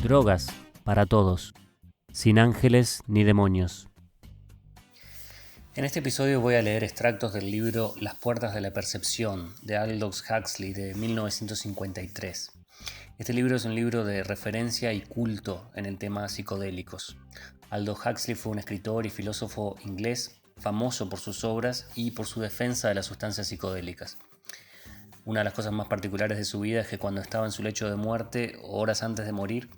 Drogas para todos, sin ángeles ni demonios. En este episodio voy a leer extractos del libro Las puertas de la percepción de Aldous Huxley de 1953. Este libro es un libro de referencia y culto en el tema psicodélicos. Aldous Huxley fue un escritor y filósofo inglés famoso por sus obras y por su defensa de las sustancias psicodélicas. Una de las cosas más particulares de su vida es que cuando estaba en su lecho de muerte, horas antes de morir,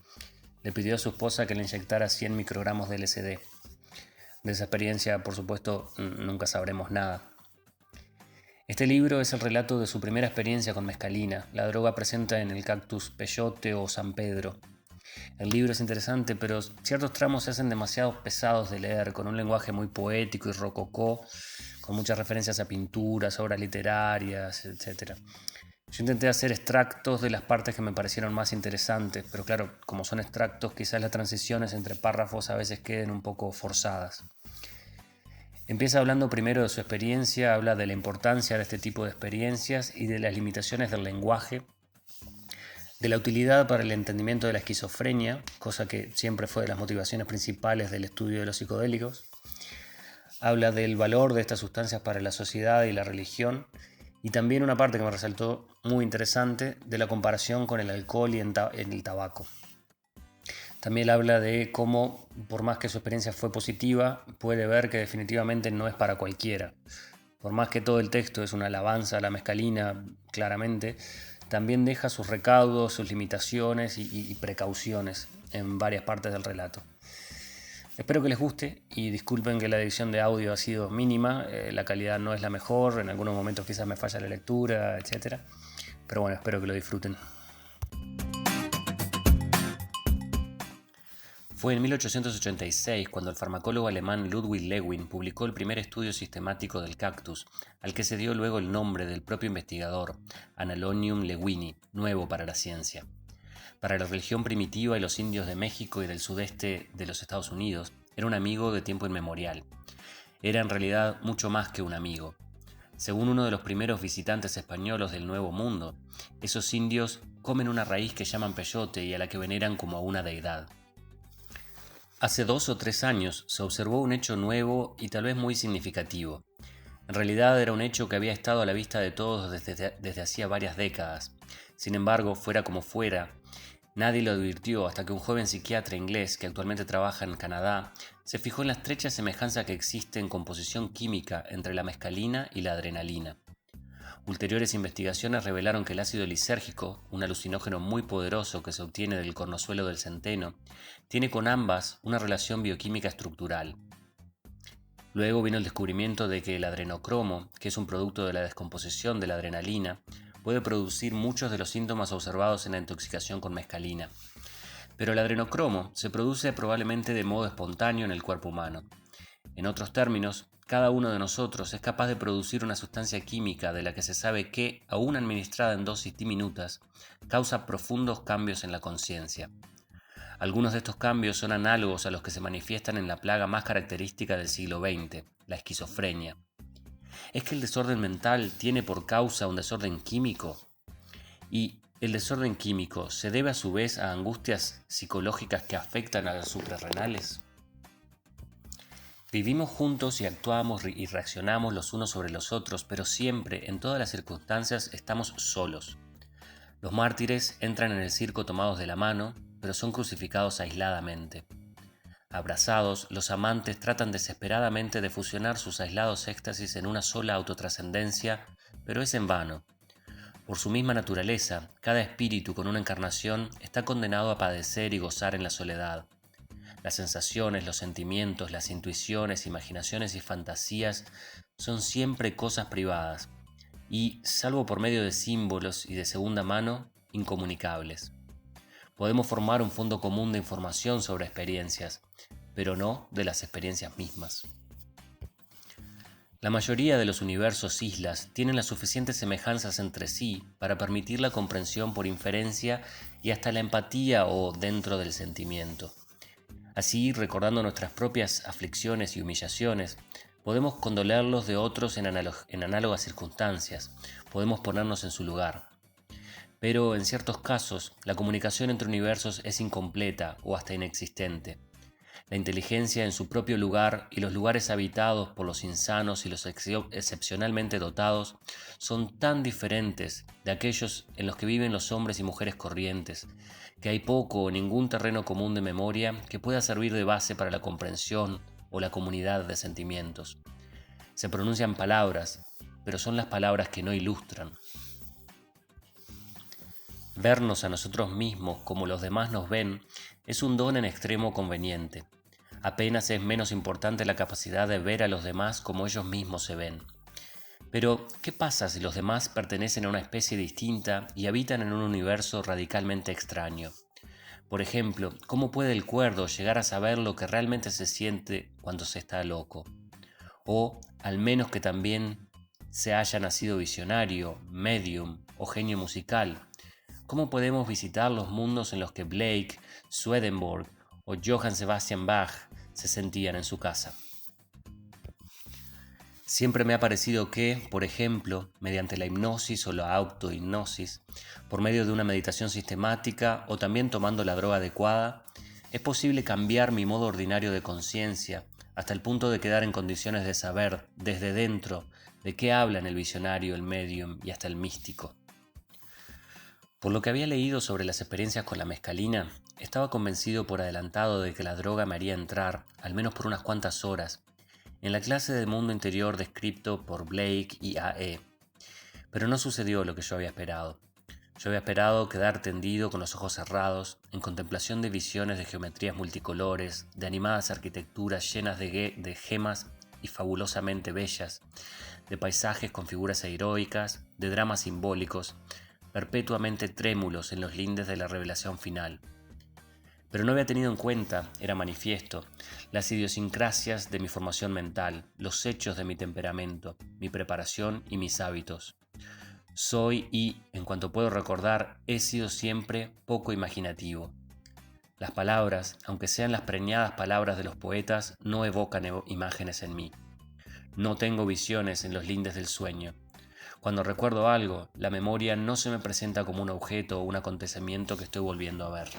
le pidió a su esposa que le inyectara 100 microgramos de LSD. De esa experiencia, por supuesto, nunca sabremos nada. Este libro es el relato de su primera experiencia con mescalina, la droga presente en el cactus peyote o San Pedro. El libro es interesante, pero ciertos tramos se hacen demasiado pesados de leer, con un lenguaje muy poético y rococó, con muchas referencias a pinturas, obras literarias, etc. Yo intenté hacer extractos de las partes que me parecieron más interesantes, pero claro, como son extractos, quizás las transiciones entre párrafos a veces queden un poco forzadas. Empieza hablando primero de su experiencia, habla de la importancia de este tipo de experiencias y de las limitaciones del lenguaje, de la utilidad para el entendimiento de la esquizofrenia, cosa que siempre fue de las motivaciones principales del estudio de los psicodélicos. Habla del valor de estas sustancias para la sociedad y la religión, y también una parte que me resultó muy interesante de la comparación con el alcohol y el tabaco. También habla de cómo, por más que su experiencia fue positiva, puede ver que definitivamente no es para cualquiera. Por más que todo el texto es una alabanza a la mescalina, claramente, también deja sus recaudos, sus limitaciones y precauciones en varias partes del relato. Espero que les guste y disculpen que la edición de audio ha sido mínima, la calidad no es la mejor, en algunos momentos quizás me falla la lectura, etc. Pero bueno, espero que lo disfruten. Fue en 1886 cuando el farmacólogo alemán Ludwig Lewin publicó el primer estudio sistemático del cactus, al que se dio luego el nombre del propio investigador, Anhelonium lewini, nuevo para la ciencia. Para la religión primitiva y los indios de México y del sudeste de los Estados Unidos, era un amigo de tiempo inmemorial. Era en realidad mucho más que un amigo. Según uno de los primeros visitantes españoles del Nuevo Mundo, esos indios comen una raíz que llaman peyote y a la que veneran como a una deidad. Hace 2 o 3 años se observó un hecho nuevo y tal vez muy significativo. En realidad era un hecho que había estado a la vista de todos desde hacía varias décadas. Sin embargo, fuera como fuera, nadie lo advirtió hasta que un joven psiquiatra inglés que actualmente trabaja en Canadá se fijó en la estrecha semejanza que existe en composición química entre la mescalina y la adrenalina. Ulteriores investigaciones revelaron que el ácido lisérgico, un alucinógeno muy poderoso que se obtiene del cornozuelo del centeno, tiene con ambas una relación bioquímica estructural. Luego vino el descubrimiento de que el adrenocromo, que es un producto de la descomposición de la adrenalina, puede producir muchos de los síntomas observados en la intoxicación con mescalina. Pero el adrenocromo se produce probablemente de modo espontáneo en el cuerpo humano. En otros términos, cada uno de nosotros es capaz de producir una sustancia química de la que se sabe que, aún administrada en dosis diminutas, causa profundos cambios en la conciencia. Algunos de estos cambios son análogos a los que se manifiestan en la plaga más característica del siglo XX, la esquizofrenia. ¿Es que el desorden mental tiene por causa un desorden químico? ¿Y el desorden químico se debe a su vez a angustias psicológicas que afectan a las suprarrenales? Vivimos juntos y actuamos y reaccionamos los unos sobre los otros, pero siempre, en todas las circunstancias, estamos solos. Los mártires entran en el circo tomados de la mano, pero son crucificados aisladamente. Abrazados, los amantes tratan desesperadamente de fusionar sus aislados éxtasis en una sola autotrascendencia, pero es en vano. Por su misma naturaleza, cada espíritu con una encarnación está condenado a padecer y gozar en la soledad. Las sensaciones, los sentimientos, las intuiciones, imaginaciones y fantasías son siempre cosas privadas y, salvo por medio de símbolos y de segunda mano, incomunicables. Podemos formar un fondo común de información sobre experiencias, pero no de las experiencias mismas. La mayoría de los universos islas tienen las suficientes semejanzas entre sí para permitir la comprensión por inferencia y hasta la empatía o dentro del sentimiento. Así, recordando nuestras propias aflicciones y humillaciones, podemos condolerlos de otros en análogas circunstancias, podemos ponernos en su lugar. Pero en ciertos casos, la comunicación entre universos es incompleta o hasta inexistente. La inteligencia en su propio lugar y los lugares habitados por los insanos y los excepcionalmente dotados son tan diferentes de aquellos en los que viven los hombres y mujeres corrientes, que hay poco o ningún terreno común de memoria que pueda servir de base para la comprensión o la comunidad de sentimientos. Se pronuncian palabras, pero son las palabras que no ilustran. Vernos a nosotros mismos como los demás nos ven es un don en extremo conveniente. Apenas es menos importante la capacidad de ver a los demás como ellos mismos se ven. Pero, ¿qué pasa si los demás pertenecen a una especie distinta y habitan en un universo radicalmente extraño? Por ejemplo, ¿cómo puede el cuerdo llegar a saber lo que realmente se siente cuando se está loco? O, al menos que también se haya nacido visionario, medium o genio musical. ¿Cómo podemos visitar los mundos en los que Blake, Swedenborg o Johann Sebastian Bach se sentían en su casa? Siempre me ha parecido que, por ejemplo, mediante la hipnosis o la autohipnosis, por medio de una meditación sistemática o también tomando la droga adecuada, es posible cambiar mi modo ordinario de conciencia hasta el punto de quedar en condiciones de saber desde dentro de qué hablan el visionario, el medium y hasta el místico. Por lo que había leído sobre las experiencias con la mescalina, estaba convencido por adelantado de que la droga me haría entrar, al menos por unas cuantas horas, en la clase de mundo interior descrito por Blake y A.E. Pero no sucedió lo que yo había esperado. Yo había esperado quedar tendido con los ojos cerrados, en contemplación de visiones de geometrías multicolores, de animadas arquitecturas llenas de gemas y fabulosamente bellas, de paisajes con figuras heroicas, de dramas simbólicos, perpetuamente trémulos en los lindes de la revelación final. Pero no había tenido en cuenta, era manifiesto, las idiosincrasias de mi formación mental, los hechos de mi temperamento, mi preparación y mis hábitos. Soy y, en cuanto puedo recordar, he sido siempre poco imaginativo. Las palabras, aunque sean las preñadas palabras de los poetas, no evocan imágenes en mí. No tengo visiones en los lindes del sueño. Cuando recuerdo algo, la memoria no se me presenta como un objeto o un acontecimiento que estoy volviendo a ver.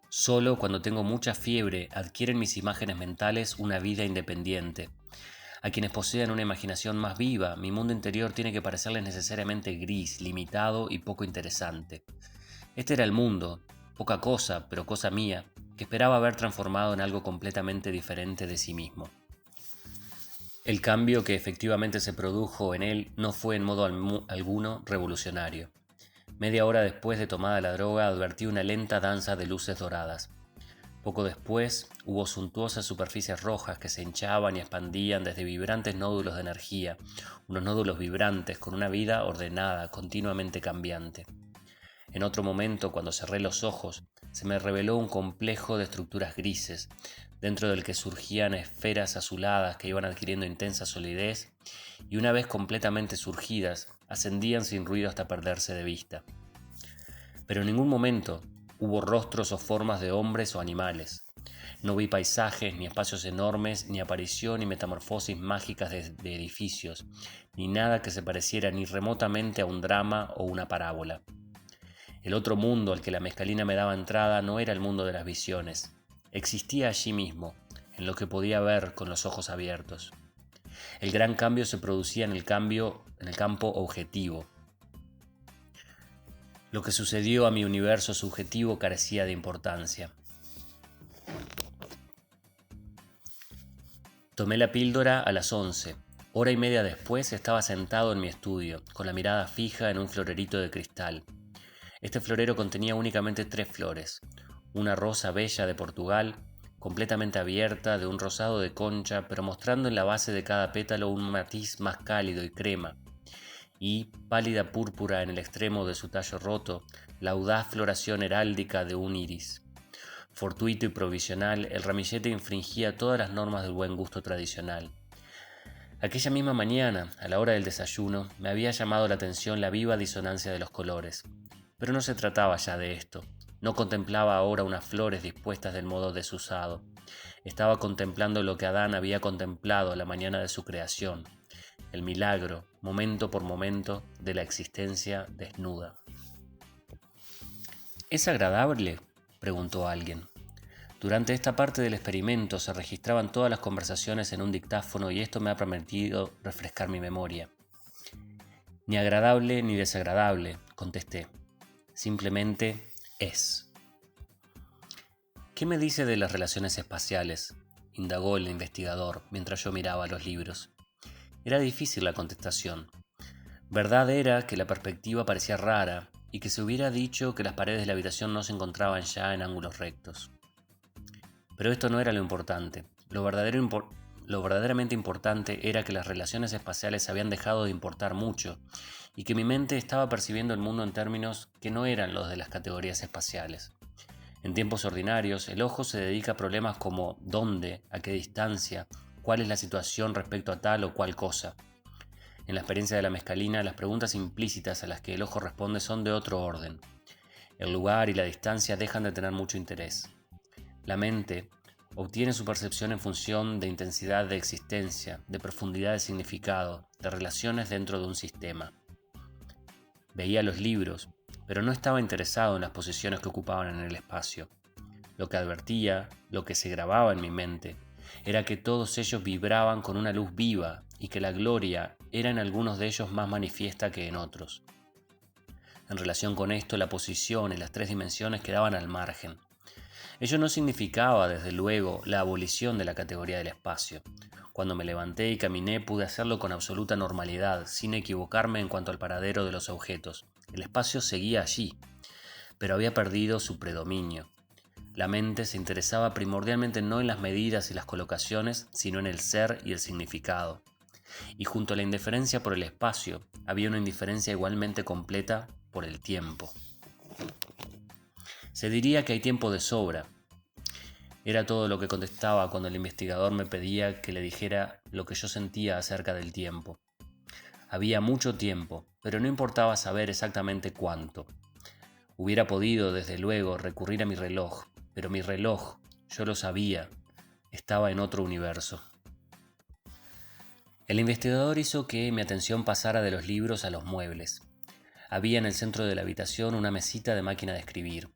Solo cuando tengo mucha fiebre adquieren mis imágenes mentales una vida independiente. A quienes posean una imaginación más viva, mi mundo interior tiene que parecerles necesariamente gris, limitado y poco interesante. Este era el mundo, poca cosa, pero cosa mía, que esperaba haber transformado en algo completamente diferente de sí mismo. El cambio que efectivamente se produjo en él no fue en modo alguno revolucionario. Media hora después de tomada la droga advertí una lenta danza de luces doradas. Poco después hubo suntuosas superficies rojas que se hinchaban y expandían desde vibrantes nódulos de energía, unos nódulos vibrantes con una vida ordenada, continuamente cambiante. En otro momento, cuando cerré los ojos, se me reveló un complejo de estructuras grises, dentro del que surgían esferas azuladas que iban adquiriendo intensa solidez y una vez completamente surgidas, ascendían sin ruido hasta perderse de vista. Pero en ningún momento hubo rostros o formas de hombres o animales. No vi paisajes, ni espacios enormes, ni aparición ni metamorfosis mágicas de edificios, ni nada que se pareciera ni remotamente a un drama o una parábola. El otro mundo al que la mescalina me daba entrada no era el mundo de las visiones. Existía allí mismo, en lo que podía ver con los ojos abiertos. El gran cambio se producía en el campo objetivo. Lo que sucedió a mi universo subjetivo carecía de importancia. Tomé la píldora a las 11. Hora y media después estaba sentado en mi estudio, con la mirada fija en un florerito de cristal. Este florero contenía únicamente 3 flores. Una rosa bella de Portugal, completamente abierta, de un rosado de concha, pero mostrando en la base de cada pétalo un matiz más cálido y crema, y, pálida púrpura en el extremo de su tallo roto, la audaz floración heráldica de un iris. Fortuito y provisional, el ramillete infringía todas las normas del buen gusto tradicional. Aquella misma mañana, a la hora del desayuno, me había llamado la atención la viva disonancia de los colores. Pero no se trataba ya de esto. No contemplaba ahora unas flores dispuestas del modo desusado. Estaba contemplando lo que Adán había contemplado la mañana de su creación. el milagro, momento por momento, de la existencia desnuda. ¿Es agradable?, preguntó alguien. Durante esta parte del experimento se registraban todas las conversaciones en un dictáfono y esto me ha permitido refrescar mi memoria. Ni agradable ni desagradable, contesté. Simplemente es. ¿Qué me dice de las relaciones espaciales?, indagó el investigador mientras yo miraba los libros. Era difícil la contestación. Verdad era que la perspectiva parecía rara y que se hubiera dicho que las paredes de la habitación no se encontraban ya en ángulos rectos. Pero esto no era lo importante. Lo verdaderamente importante era que las relaciones espaciales habían dejado de importar mucho y que mi mente estaba percibiendo el mundo en términos que no eran los de las categorías espaciales. En tiempos ordinarios, el ojo se dedica a problemas como dónde, a qué distancia, cuál es la situación respecto a tal o cual cosa. En la experiencia de la mescalina, las preguntas implícitas a las que el ojo responde son de otro orden. El lugar y la distancia dejan de tener mucho interés. La mente obtiene su percepción en función de intensidad de existencia, de profundidad de significado, de relaciones dentro de un sistema. Veía los libros, pero no estaba interesado en las posiciones que ocupaban en el espacio. Lo que advertía, lo que se grababa en mi mente, era que todos ellos vibraban con una luz viva y que la gloria era en algunos de ellos más manifiesta que en otros. En relación con esto, la posición y las tres dimensiones quedaban al margen. Ello no significaba, desde luego, la abolición de la categoría del espacio. Cuando me levanté y caminé pude hacerlo con absoluta normalidad, sin equivocarme en cuanto al paradero de los objetos. El espacio seguía allí, pero había perdido su predominio. La mente se interesaba primordialmente no en las medidas y las colocaciones, sino en el ser y el significado. Y junto a la indiferencia por el espacio, había una indiferencia igualmente completa por el tiempo. Se diría que hay tiempo de sobra. Era todo lo que contestaba cuando el investigador me pedía que le dijera lo que yo sentía acerca del tiempo. Había mucho tiempo, pero no importaba saber exactamente cuánto. Hubiera podido, desde luego, recurrir a mi reloj, pero mi reloj, yo lo sabía, estaba en otro universo. El investigador hizo que mi atención pasara de los libros a los muebles. Había en el centro de la habitación una mesita de máquina de escribir.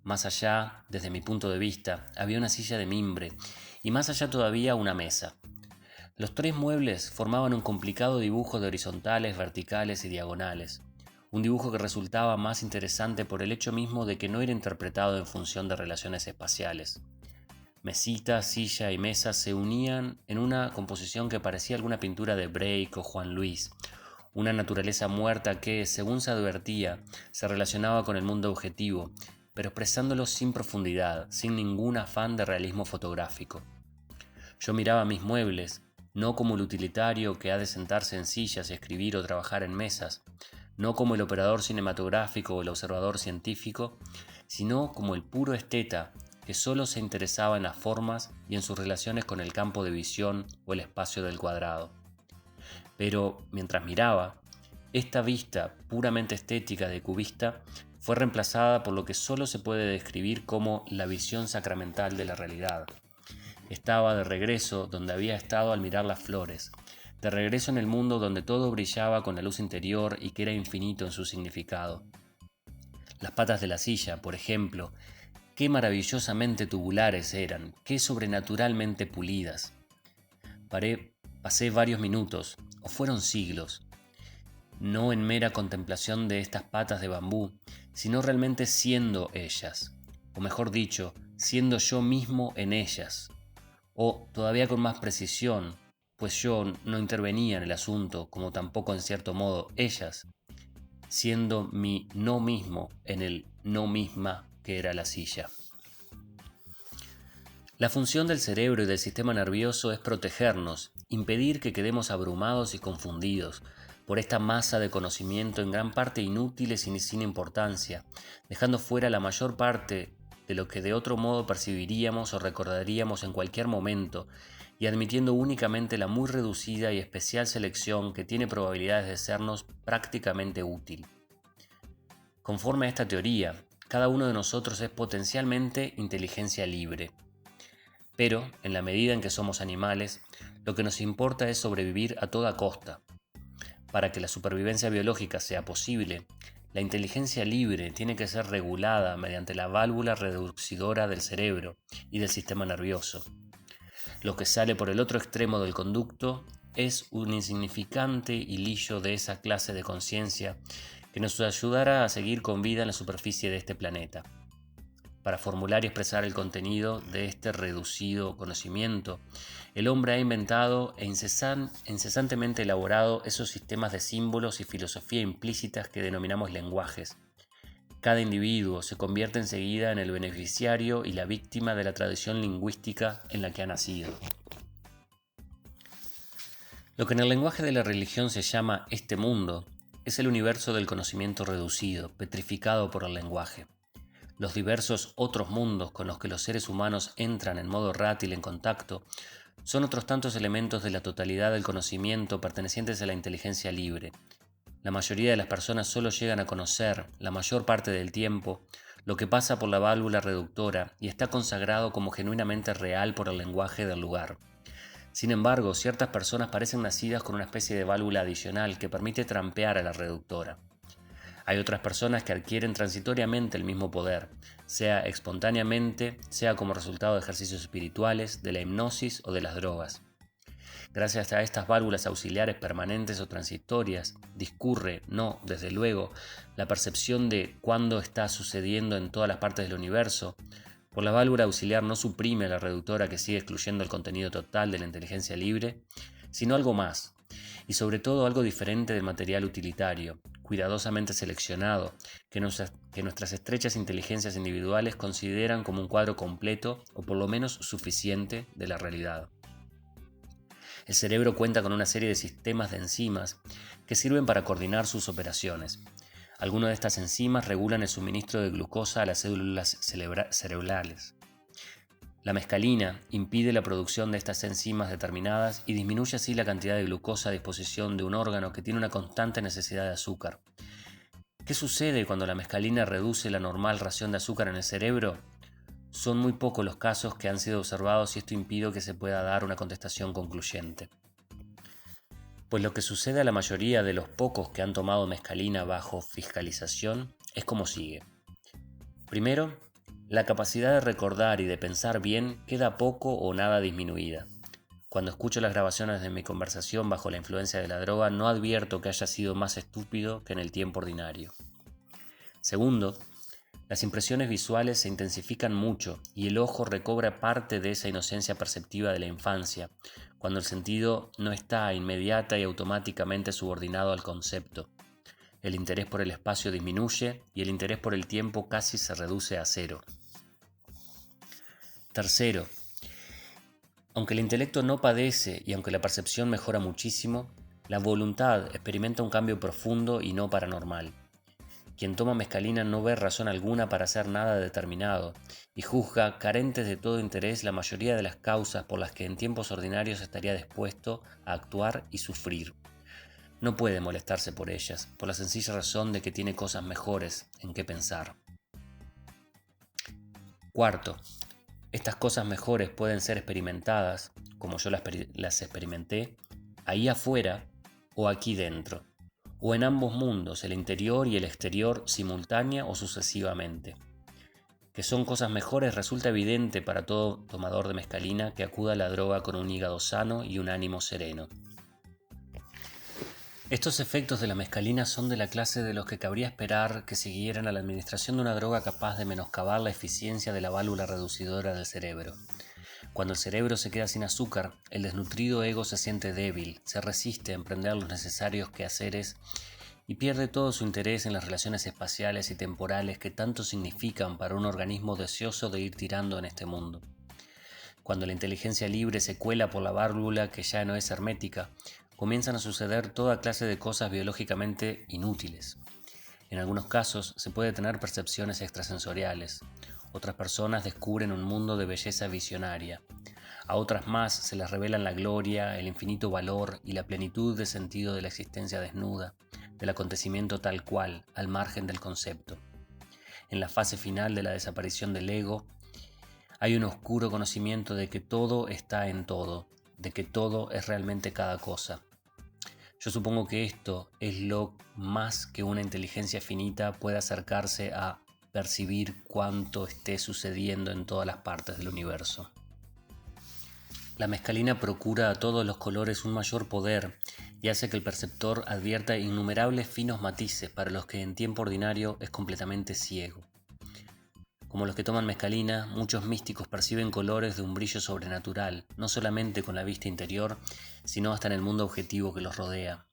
Más allá, desde mi punto de vista, había una silla de mimbre y más allá todavía una mesa. Los tres muebles formaban un complicado dibujo de horizontales, verticales y diagonales. Un dibujo que resultaba más interesante por el hecho mismo de que no era interpretado en función de relaciones espaciales. Mesita, silla y mesa se unían en una composición que parecía alguna pintura de Break o Juan Luis, una naturaleza muerta que, según se advertía, se relacionaba con el mundo objetivo, pero expresándolo sin profundidad, sin ningún afán de realismo fotográfico. Yo miraba mis muebles, no como el utilitario que ha de sentarse en sillas y escribir o trabajar en mesas, no como el operador cinematográfico o el observador científico, sino como el puro esteta que solo se interesaba en las formas y en sus relaciones con el campo de visión o el espacio del cuadrado. Pero, mientras miraba, esta vista puramente estética de cubista fue reemplazada por lo que solo se puede describir como la visión sacramental de la realidad. Estaba de regreso donde había estado al mirar las flores, de regreso en el mundo donde todo brillaba con la luz interior y que era infinito en su significado. Las patas de la silla, por ejemplo, qué maravillosamente tubulares eran, qué sobrenaturalmente pulidas. Pasé varios minutos, o fueron siglos, no en mera contemplación de estas patas de bambú, sino realmente siendo ellas, o mejor dicho, siendo yo mismo en ellas, o todavía con más precisión, pues yo no intervenía en el asunto, como tampoco en cierto modo ellas, siendo mi no mismo en el no misma que era la silla. La función del cerebro y del sistema nervioso es protegernos, impedir que quedemos abrumados y confundidos por esta masa de conocimiento en gran parte inútiles y sin importancia, dejando fuera la mayor parte de lo que de otro modo percibiríamos o recordaríamos en cualquier momento y admitiendo únicamente la muy reducida y especial selección que tiene probabilidades de sernos prácticamente útil. Conforme a esta teoría, cada uno de nosotros es potencialmente inteligencia libre. Pero, en la medida en que somos animales, lo que nos importa es sobrevivir a toda costa, Para que la supervivencia biológica sea posible, la inteligencia libre tiene que ser regulada mediante la válvula reducidora del cerebro y del sistema nervioso. Lo que sale por el otro extremo del conducto es un insignificante hilillo de esa clase de conciencia que nos ayudará a seguir con vida en la superficie de este planeta. Para formular y expresar el contenido de este reducido conocimiento, el hombre ha inventado e incesantemente elaborado esos sistemas de símbolos y filosofía implícitas que denominamos lenguajes. Cada individuo se convierte enseguida en el beneficiario y la víctima de la tradición lingüística en la que ha nacido. Lo que en el lenguaje de la religión se llama este mundo es el universo del conocimiento reducido, petrificado por el lenguaje. Los diversos otros mundos con los que los seres humanos entran en modo rátil en contacto son otros tantos elementos de la totalidad del conocimiento pertenecientes a la inteligencia libre. La mayoría de las personas solo llegan a conocer, la mayor parte del tiempo, lo que pasa por la válvula reductora y está consagrado como genuinamente real por el lenguaje del lugar. Sin embargo, ciertas personas parecen nacidas con una especie de válvula adicional que permite trampear a la reductora. Hay otras personas que adquieren transitoriamente el mismo poder, sea espontáneamente, sea como resultado de ejercicios espirituales, de la hipnosis o de las drogas. Gracias a estas válvulas auxiliares permanentes o transitorias, discurre, no, desde luego, la percepción de cuándo está sucediendo en todas las partes del universo. Por la válvula auxiliar no suprime a la reductora que sigue excluyendo el contenido total de la inteligencia libre, sino algo más, y sobre todo algo diferente del material utilitario, cuidadosamente seleccionado, que nuestras estrechas inteligencias individuales consideran como un cuadro completo o por lo menos suficiente de la realidad. El cerebro cuenta con una serie de sistemas de enzimas que sirven para coordinar sus operaciones. Algunas de estas enzimas regulan el suministro de glucosa a las células cerebrales. La mescalina impide la producción de estas enzimas determinadas y disminuye así la cantidad de glucosa a disposición de un órgano que tiene una constante necesidad de azúcar. ¿Qué sucede cuando la mescalina reduce la normal ración de azúcar en el cerebro? Son muy pocos los casos que han sido observados y esto impide que se pueda dar una contestación concluyente. Pues lo que sucede a la mayoría de los pocos que han tomado mescalina bajo fiscalización es como sigue. Primero, la capacidad de recordar y de pensar bien queda poco o nada disminuida. Cuando escucho las grabaciones de mi conversación bajo la influencia de la droga, no advierto que haya sido más estúpido que en el tiempo ordinario. Segundo, las impresiones visuales se intensifican mucho y el ojo recobra parte de esa inocencia perceptiva de la infancia, cuando el sentido no está inmediata y automáticamente subordinado al concepto. El interés por el espacio disminuye y el interés por el tiempo casi se reduce a cero. Tercero, aunque el intelecto no padece y aunque la percepción mejora muchísimo, la voluntad experimenta un cambio profundo y no paranormal. Quien toma mescalina no ve razón alguna para hacer nada determinado y juzga carentes de todo interés la mayoría de las causas por las que en tiempos ordinarios estaría dispuesto a actuar y sufrir. No puede molestarse por ellas, por la sencilla razón de que tiene cosas mejores en que pensar. Cuarto, estas cosas mejores pueden ser experimentadas, como yo las experimenté, ahí afuera o aquí dentro, o en ambos mundos, el interior y el exterior, simultánea o sucesivamente. Que son cosas mejores resulta evidente para todo tomador de mescalina que acuda a la droga con un hígado sano y un ánimo sereno. Estos efectos de la mescalina son de la clase de los que cabría esperar que siguieran a la administración de una droga capaz de menoscabar la eficiencia de la válvula reducidora del cerebro. Cuando el cerebro se queda sin azúcar, el desnutrido ego se siente débil, se resiste a emprender los necesarios quehaceres y pierde todo su interés en las relaciones espaciales y temporales que tanto significan para un organismo deseoso de ir tirando en este mundo. Cuando la inteligencia libre se cuela por la válvula que ya no es hermética, comienzan a suceder toda clase de cosas biológicamente inútiles. En algunos casos se puede tener percepciones extrasensoriales. Otras personas descubren un mundo de belleza visionaria. A otras más se les revelan la gloria, el infinito valor y la plenitud de sentido de la existencia desnuda, del acontecimiento tal cual, al margen del concepto. En la fase final de la desaparición del ego, hay un oscuro conocimiento de que todo está en todo, de que todo es realmente cada cosa. Yo supongo que esto es lo más que una inteligencia finita puede acercarse a percibir cuanto esté sucediendo en todas las partes del universo. La mescalina procura a todos los colores un mayor poder y hace que el perceptor advierta innumerables finos matices para los que en tiempo ordinario es completamente ciego. Como los que toman mescalina, muchos místicos perciben colores de un brillo sobrenatural, no solamente con la vista interior, sino hasta en el mundo objetivo que los rodea.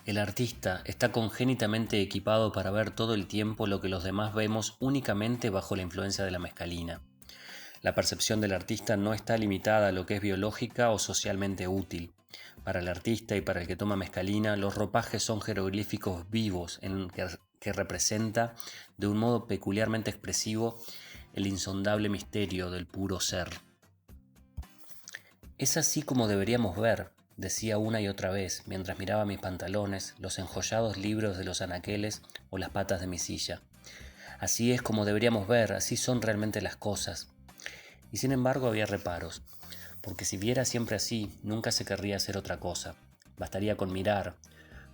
El artista está congénitamente equipado para ver todo el tiempo lo que los demás vemos únicamente bajo la influencia de la mescalina. La percepción del artista no está limitada a lo que es biológica o socialmente útil. Para el artista y para el que toma mescalina, los ropajes son jeroglíficos vivos en que representa de un modo peculiarmente expresivo el insondable misterio del puro ser. Es así como deberíamos ver, decía una y otra vez mientras miraba mis pantalones, los enjollados libros de los anaqueles o las patas de mi silla. Así es como deberíamos ver, así son realmente las cosas. Y sin embargo había reparos, porque si viera siempre así, nunca se querría hacer otra cosa. Bastaría con mirar,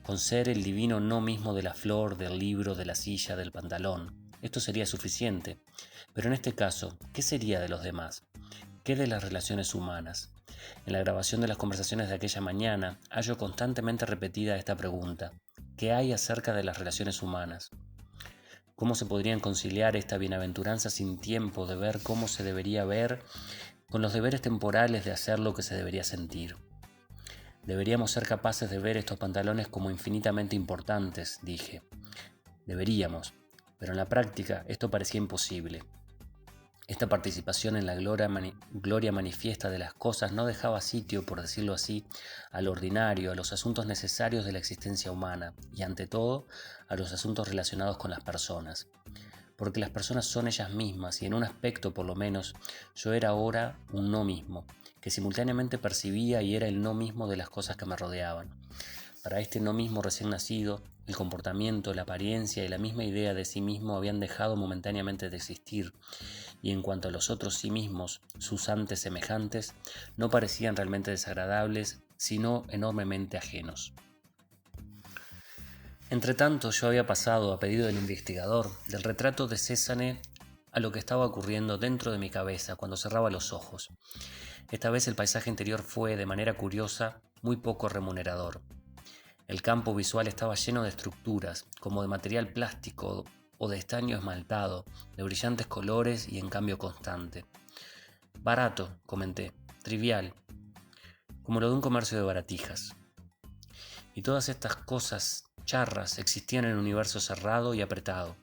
con ser el divino no mismo de la flor, del libro, de la silla, del pantalón. Esto sería suficiente. Pero en este caso, ¿qué sería de los demás? ¿Qué de las relaciones humanas? En la grabación de las conversaciones de aquella mañana, hallo constantemente repetida esta pregunta. ¿Qué hay acerca de las relaciones humanas? ¿Cómo se podrían conciliar esta bienaventuranza sin tiempo de ver cómo se debería ver con los deberes temporales de hacer lo que se debería sentir? Deberíamos ser capaces de ver estos pantalones como infinitamente importantes, dije. Deberíamos, pero en la práctica esto parecía imposible. Esta participación en la gloria manifiesta de las cosas no dejaba sitio, por decirlo así, al ordinario, a los asuntos necesarios de la existencia humana y, ante todo, a los asuntos relacionados con las personas. Porque las personas son ellas mismas y en un aspecto, por lo menos, yo era ahora un no mismo, que simultáneamente percibía y era el no mismo de las cosas que me rodeaban. Para este no mismo recién nacido, el comportamiento, la apariencia y la misma idea de sí mismo habían dejado momentáneamente de existir, y en cuanto a los otros sí mismos, sus antes semejantes, no parecían realmente desagradables, sino enormemente ajenos. Entretanto, yo había pasado, a pedido del investigador, del retrato de Cézanne a lo que estaba ocurriendo dentro de mi cabeza cuando cerraba los ojos. Esta vez el paisaje interior fue, de manera curiosa, muy poco remunerador. El campo visual estaba lleno de estructuras, como de material plástico o de estaño esmaltado, de brillantes colores y en cambio constante. Barato, comenté, trivial, como lo de un comercio de baratijas. Y todas estas cosas charras existían en un universo cerrado y apretado.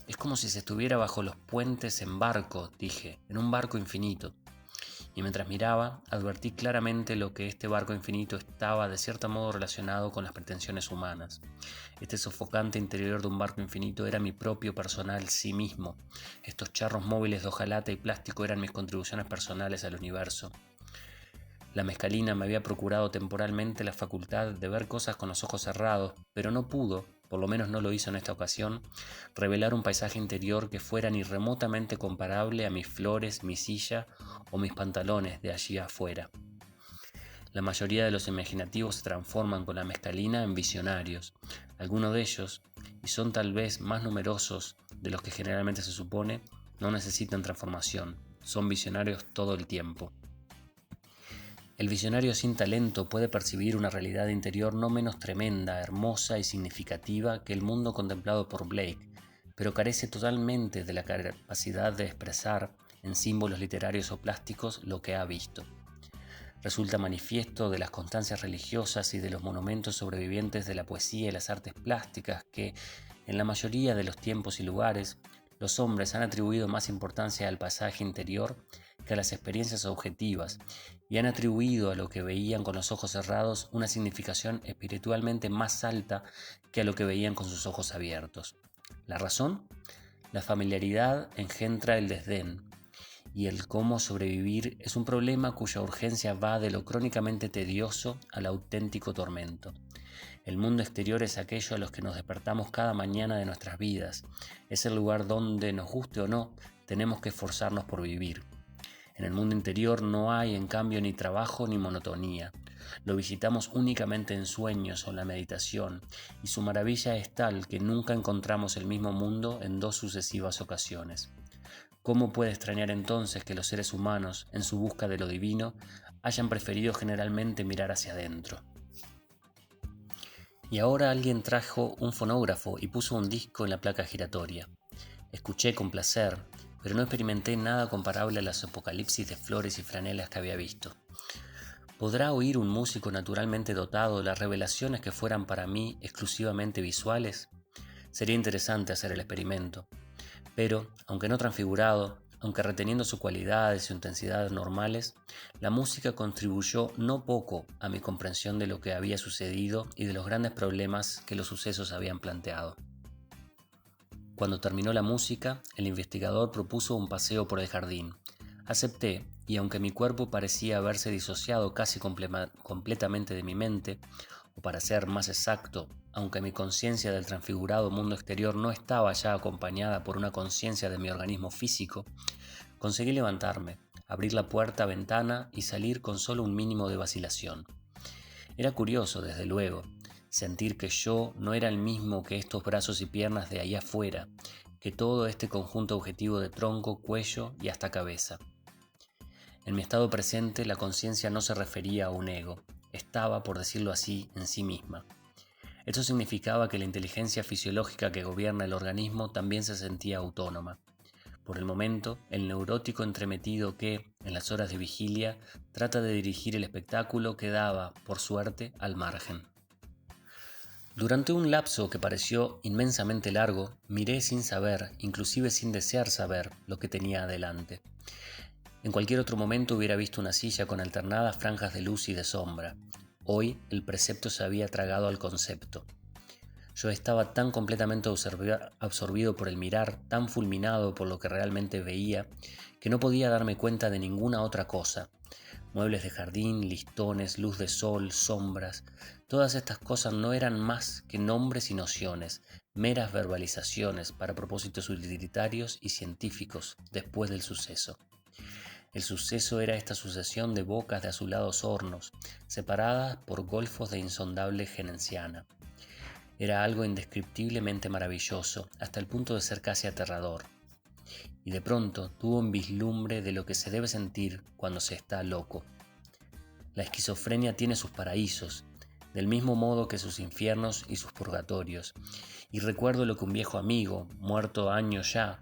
Es como si se estuviera bajo los puentes en barco, dije, en un barco infinito. Y mientras miraba, advertí claramente lo que este barco infinito estaba de cierto modo relacionado con las pretensiones humanas. Este sofocante interior de un barco infinito era mi propio personal sí mismo. Estos charros móviles de hojalata y plástico eran mis contribuciones personales al universo. La mescalina me había procurado temporalmente la facultad de ver cosas con los ojos cerrados, pero no pudo, por lo menos no lo hizo en esta ocasión, revelar un paisaje interior que fuera ni remotamente comparable a mis flores, mi silla o mis pantalones de allí afuera. La mayoría de los imaginativos se transforman con la mescalina en visionarios. Algunos de ellos, y son tal vez más numerosos de los que generalmente se supone, no necesitan transformación, son visionarios todo el tiempo. El visionario sin talento puede percibir una realidad interior no menos tremenda, hermosa y significativa que el mundo contemplado por Blake, pero carece totalmente de la capacidad de expresar en símbolos literarios o plásticos lo que ha visto. Resulta manifiesto de las constancias religiosas y de los monumentos sobrevivientes de la poesía y las artes plásticas que, en la mayoría de los tiempos y lugares, los hombres han atribuido más importancia al paisaje interior que a las experiencias objetivas y han atribuido a lo que veían con los ojos cerrados una significación espiritualmente más alta que a lo que veían con sus ojos abiertos. ¿La razón? La familiaridad engendra el desdén, y el cómo sobrevivir es un problema cuya urgencia va de lo crónicamente tedioso al auténtico tormento. El mundo exterior es aquello a los que nos despertamos cada mañana de nuestras vidas. Es el lugar donde, nos guste o no, tenemos que esforzarnos por vivir. En el mundo interior no hay, en cambio, ni trabajo ni monotonía. lo visitamos únicamente en sueños o en la meditación, y su maravilla es tal que nunca encontramos el mismo mundo en dos sucesivas ocasiones. ¿Cómo puede extrañar entonces que los seres humanos, en su busca de lo divino, hayan preferido generalmente mirar hacia adentro? Y ahora alguien trajo un fonógrafo y puso un disco en la placa giratoria. Escuché con placer, pero no experimenté nada comparable a las apocalipsis de flores y franelas que había visto. ¿Podrá oír un músico naturalmente dotado las revelaciones que fueran para mí exclusivamente visuales? Sería interesante hacer el experimento. Pero, aunque no transfigurado, aunque reteniendo sus cualidades y su intensidad normales, la música contribuyó no poco a mi comprensión de lo que había sucedido y de los grandes problemas que los sucesos habían planteado. Cuando terminó la música, el investigador propuso un paseo por el jardín. Acepté, y aunque mi cuerpo parecía haberse disociado casi completamente de mi mente, o para ser más exacto, aunque mi conciencia del transfigurado mundo exterior no estaba ya acompañada por una conciencia de mi organismo físico, conseguí levantarme, abrir la puerta-ventana y salir con solo un mínimo de vacilación. Era curioso, desde luego, sentir que yo no era el mismo que estos brazos y piernas de ahí afuera, que todo este conjunto objetivo de tronco, cuello y hasta cabeza. En mi estado presente, la conciencia no se refería a un ego, estaba, por decirlo así, en sí misma. Esto significaba que la inteligencia fisiológica que gobierna el organismo también se sentía autónoma. Por el momento, el neurótico entremetido que, en las horas de vigilia, trata de dirigir el espectáculo quedaba, por suerte, al margen. Durante un lapso que pareció inmensamente largo, miré sin saber, inclusive sin desear saber, lo que tenía adelante. En cualquier otro momento hubiera visto una silla con alternadas franjas de luz y de sombra. Hoy el precepto se había tragado al concepto. Yo estaba tan completamente absorbido por el mirar, tan fulminado por lo que realmente veía, que no podía darme cuenta de ninguna otra cosa. Muebles de jardín, listones, luz de sol, sombras, todas estas cosas no eran más que nombres y nociones, meras verbalizaciones para propósitos utilitarios y científicos después del suceso. El suceso era esta sucesión de bocas de azulados hornos, separadas por golfos de insondable gerenciana. Era algo indescriptiblemente maravilloso, hasta el punto de ser casi aterrador. Y de pronto tuvo un vislumbre de lo que se debe sentir cuando se está loco. La esquizofrenia tiene sus paraísos, del mismo modo que sus infiernos y sus purgatorios. Y recuerdo lo que un viejo amigo, muerto años ya,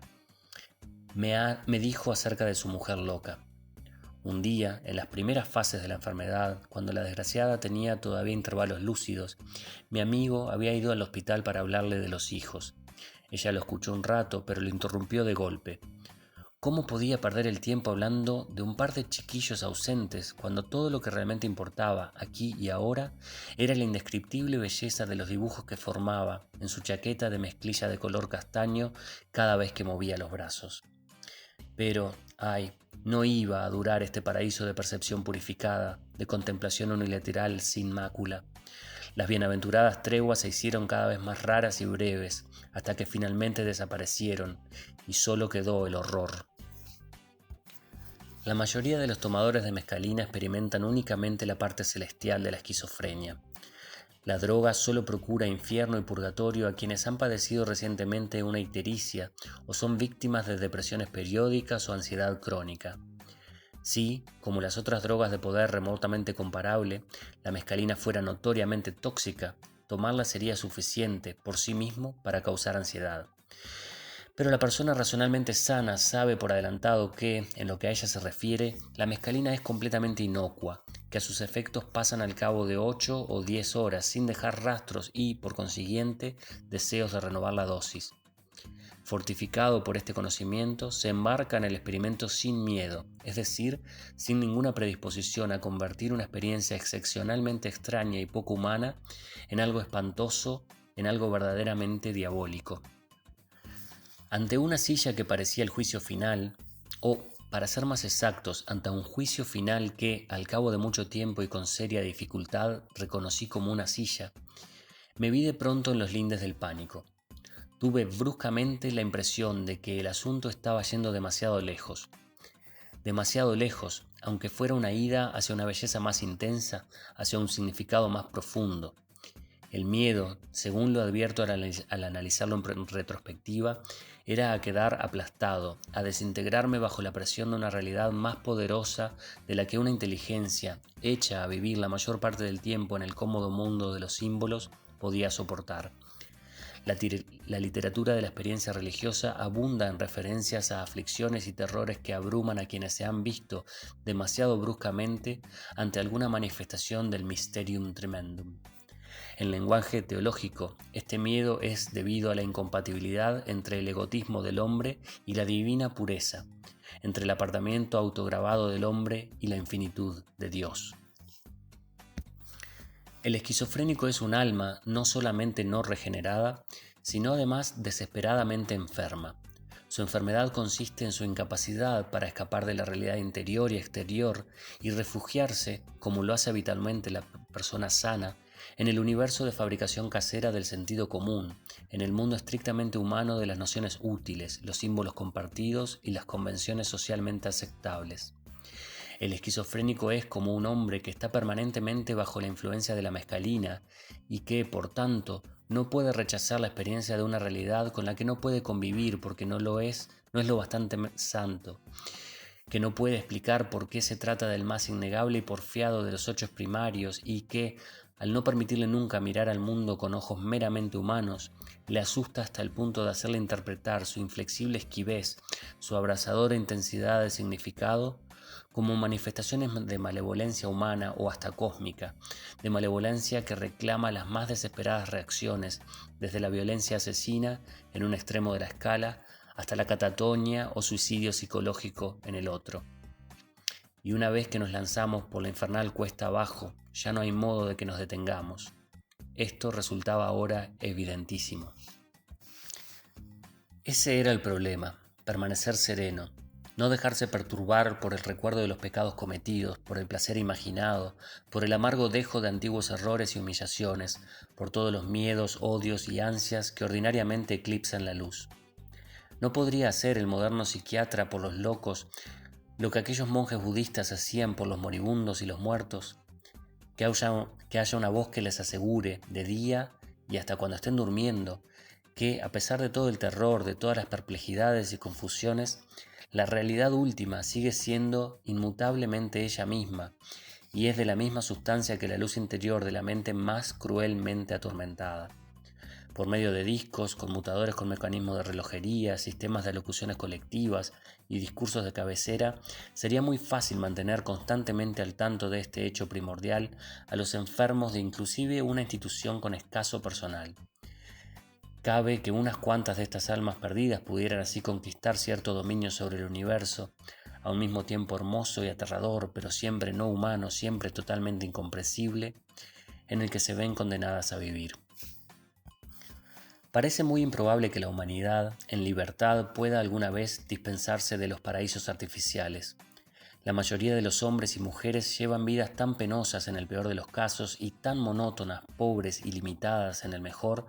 me dijo acerca de su mujer loca. Un día, en las primeras fases de la enfermedad, cuando la desgraciada tenía todavía intervalos lúcidos, mi amigo había ido al hospital para hablarle de los hijos. Ella lo escuchó un rato, pero lo interrumpió de golpe. ¿Cómo podía perder el tiempo hablando de un par de chiquillos ausentes cuando todo lo que realmente importaba, aquí y ahora, era la indescriptible belleza de los dibujos que formaba en su chaqueta de mezclilla de color castaño cada vez que movía los brazos? Pero, ay, no iba a durar este paraíso de percepción purificada, de contemplación unilateral sin mácula. Las bienaventuradas treguas se hicieron cada vez más raras y breves, hasta que finalmente desaparecieron, y solo quedó el horror. La mayoría de los tomadores de mescalina experimentan únicamente la parte celestial de la esquizofrenia. La droga solo procura infierno y purgatorio a quienes han padecido recientemente una ictericia o son víctimas de depresiones periódicas o ansiedad crónica. Si, como las otras drogas de poder remotamente comparable, la mescalina fuera notoriamente tóxica, tomarla sería suficiente por sí mismo para causar ansiedad. Pero la persona racionalmente sana sabe por adelantado que, en lo que a ella se refiere, la mescalina es completamente inocua, que a sus efectos pasan al cabo de 8 o 10 horas sin dejar rastros y, por consiguiente, deseos de renovar la dosis. Fortificado por este conocimiento, se embarca en el experimento sin miedo, es decir, sin ninguna predisposición a convertir una experiencia excepcionalmente extraña y poco humana en algo espantoso, en algo verdaderamente diabólico. Ante una silla que parecía el juicio final, o, para ser más exactos, ante un juicio final que, al cabo de mucho tiempo y con seria dificultad, reconocí como una silla, me vi de pronto en los lindes del pánico. Tuve bruscamente la impresión de que el asunto estaba yendo demasiado lejos. demasiado lejos, aunque fuera una ida hacia una belleza más intensa, hacia un significado más profundo. El miedo, según lo advierto al analizarlo en retrospectiva, era a quedar aplastado, a desintegrarme bajo la presión de una realidad más poderosa de la que una inteligencia, hecha a vivir la mayor parte del tiempo en el cómodo mundo de los símbolos, podía soportar. La literatura de la experiencia religiosa abunda en referencias a aflicciones y terrores que abruman a quienes se han visto demasiado bruscamente ante alguna manifestación del Mysterium Tremendum. En lenguaje teológico, este miedo es debido a la incompatibilidad entre el egotismo del hombre y la divina pureza, entre el apartamiento autograbado del hombre y la infinitud de Dios. El esquizofrénico es un alma no solamente no regenerada, sino además desesperadamente enferma. Su enfermedad consiste en su incapacidad para escapar de la realidad interior y exterior y refugiarse, como lo hace habitualmente la persona sana, en el universo de fabricación casera del sentido común, en el mundo estrictamente humano de las nociones útiles, los símbolos compartidos y las convenciones socialmente aceptables. El esquizofrénico es como un hombre que está permanentemente bajo la influencia de la mescalina y que, por tanto, no puede rechazar la experiencia de una realidad con la que no puede convivir porque no es lo bastante santo, que no puede explicar por qué se trata del más innegable y porfiado de los ocho primarios y que, al no permitirle nunca mirar al mundo con ojos meramente humanos, le asusta hasta el punto de hacerle interpretar su inflexible esquivez, su abrasadora intensidad de significado, como manifestaciones de malevolencia humana o hasta cósmica, de malevolencia que reclama las más desesperadas reacciones, desde la violencia asesina en un extremo de la escala hasta la catatonia o suicidio psicológico en el otro. Y una vez que nos lanzamos por la infernal cuesta abajo, ya no hay modo de que nos detengamos. Esto resultaba ahora evidentísimo. Ese era el problema, permanecer sereno, no dejarse perturbar por el recuerdo de los pecados cometidos, por el placer imaginado, por el amargo dejo de antiguos errores y humillaciones, por todos los miedos, odios y ansias que ordinariamente eclipsan la luz. ¿No podría hacer el moderno psiquiatra por los locos lo que aquellos monjes budistas hacían por los moribundos y los muertos? Que haya una voz que les asegure, de día y hasta cuando estén durmiendo, que, a pesar de todo el terror, de todas las perplejidades y confusiones, la realidad última sigue siendo inmutablemente ella misma, y es de la misma sustancia que la luz interior de la mente más cruelmente atormentada. Por medio de discos, conmutadores con mecanismos de relojería, sistemas de alocuciones colectivas y discursos de cabecera, sería muy fácil mantener constantemente al tanto de este hecho primordial a los enfermos de inclusive una institución con escaso personal. Cabe que unas cuantas de estas almas perdidas pudieran así conquistar cierto dominio sobre el universo, a un mismo tiempo hermoso y aterrador, pero siempre no humano, siempre totalmente incomprensible, en el que se ven condenadas a vivir. Parece muy improbable que la humanidad, en libertad, pueda alguna vez dispensarse de los paraísos artificiales. La mayoría de los hombres y mujeres llevan vidas tan penosas en el peor de los casos y tan monótonas, pobres y limitadas en el mejor,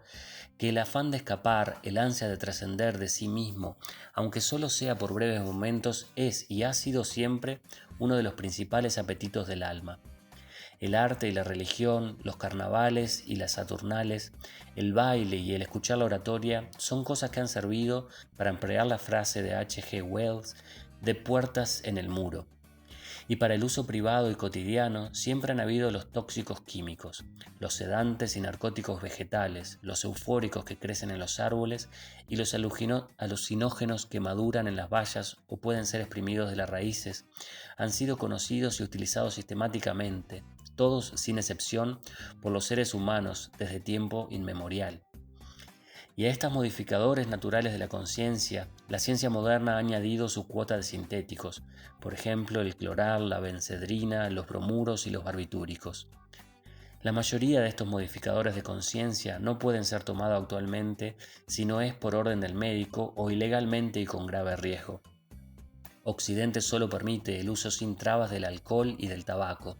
que el afán de escapar, el ansia de trascender de sí mismo, aunque solo sea por breves momentos, es y ha sido siempre uno de los principales apetitos del alma. El arte y la religión, los carnavales y las saturnales, el baile y el escuchar la oratoria son cosas que han servido, para emplear la frase de H.G. Wells, de puertas en el muro. Y para el uso privado y cotidiano siempre han habido los tóxicos químicos, los sedantes y narcóticos vegetales, los eufóricos que crecen en los árboles y los alucinógenos que maduran en las bayas o pueden ser exprimidos de las raíces, han sido conocidos y utilizados sistemáticamente, todos sin excepción, por los seres humanos desde tiempo inmemorial. Y a estos modificadores naturales de la conciencia, la ciencia moderna ha añadido su cuota de sintéticos, por ejemplo el cloral, la benzedrina, los bromuros y los barbitúricos. La mayoría de estos modificadores de conciencia no pueden ser tomados actualmente si no es por orden del médico o ilegalmente y con grave riesgo. Occidente solo permite el uso sin trabas del alcohol y del tabaco.